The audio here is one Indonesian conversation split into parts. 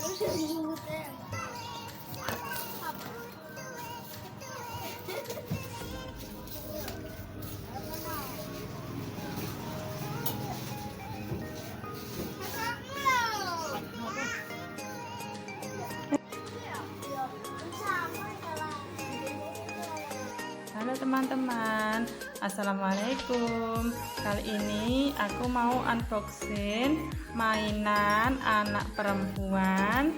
Halo teman-teman, assalamualaikum. Kali ini aku mau unboxing mainan anak perempuan.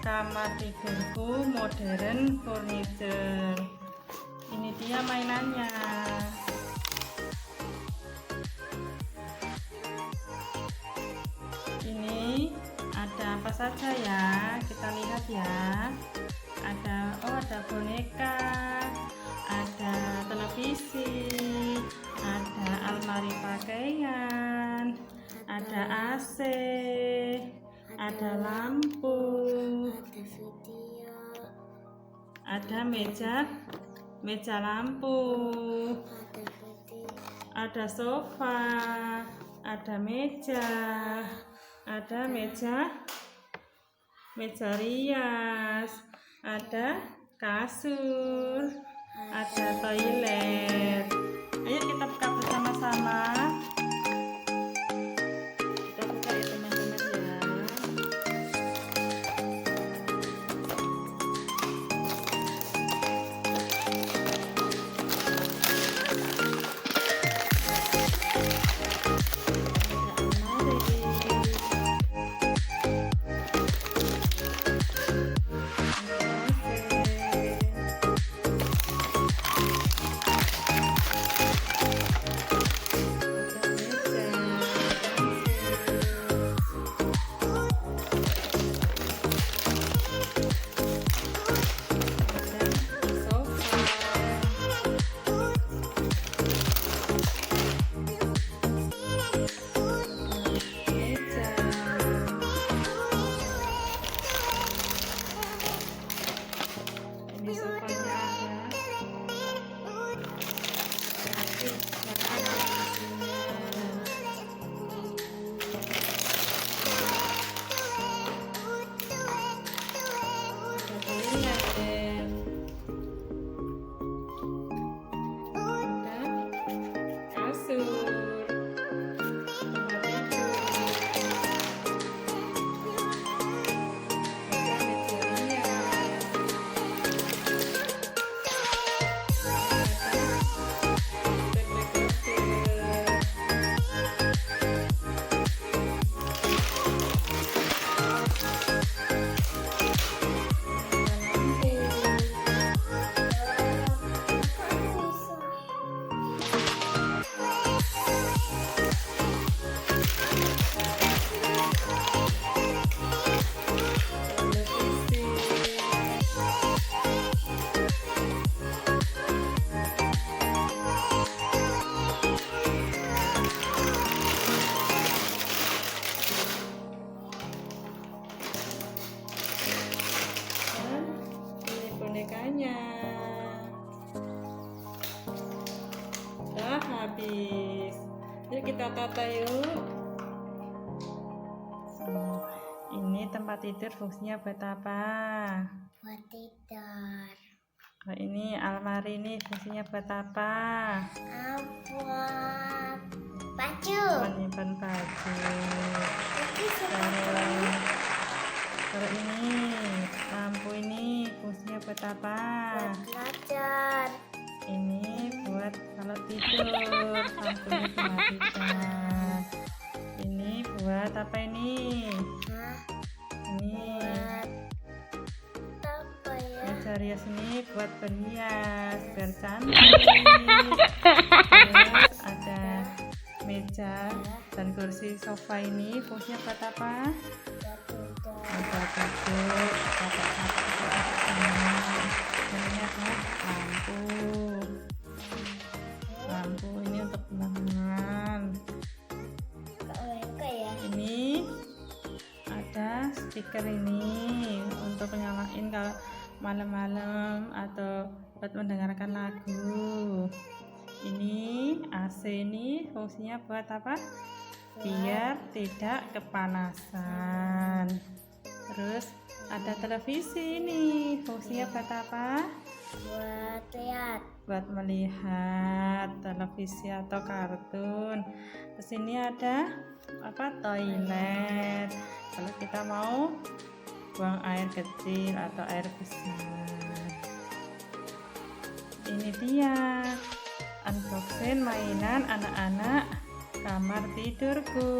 Kamar tidurku modern furniture. Ini dia mainannya. Ini ada apa saja ya, kita lihat ya. Ada boneka, ada televisi, ada almari pakaian, ada AC, ada lampu, ada meja lampu, ada sofa, ada meja rias, ada kasur, ada toilet. Ayo kita buka bersama-sama. Kita buka ya teman-teman ya. Ini sofanya bonekanya. Udah habis. Yuk kita tata yuk. Ini tempat tidur fungsinya buat apa? Buat tidur. Kalau ini almari ini fungsinya buat apa? Buat baju. Menyimpan baju. Ini Kalau ini lampu ini fungsinya buat apa? buat belajar. Ini buat kalau tidur, lampunya dimatikan. Ini buat apa ini? Ini Buat apa ya? meja rias ini buat berhias biar cantik. Terus ada meja dan kursi sofa ini fungsinya buat apa? Buat tidur. Buat tidur, ini ada lampu ini untuk penerangan. Ya? Ini ada speaker ini untuk nyalain kalau malam-malam atau buat mendengarkan lagu. Ini AC ini fungsinya buat apa? Biar tidak kepanasan. Terus ada televisi ini, fungsinya buat apa? Buat lihat. Buat melihat televisi atau kartun. Terus ini ada apa? Toilet. Kalau kita mau buang air kecil atau air besar. Ini dia unboxing mainan anak-anak kamar tidurku.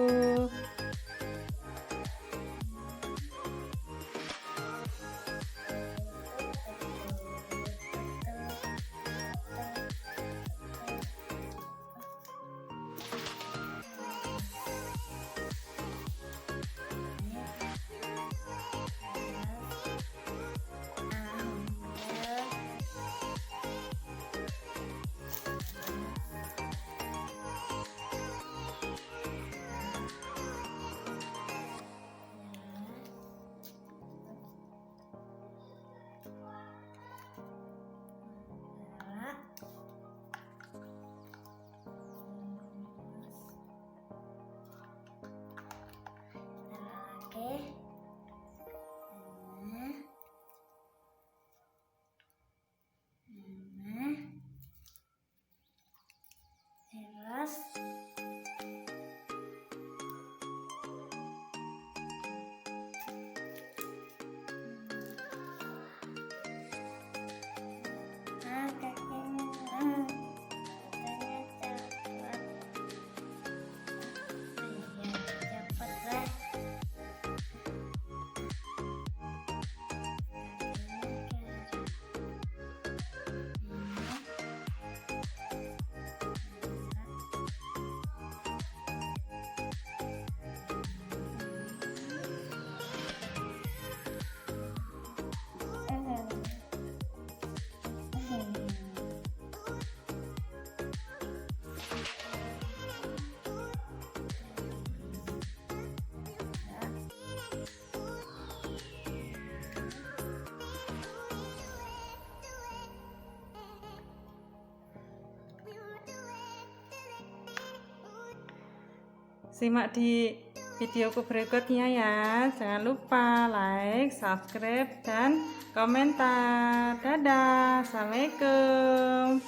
Simak di videoku berikutnya ya. Jangan lupa like, subscribe, dan komentar. Dadah, assalamualaikum.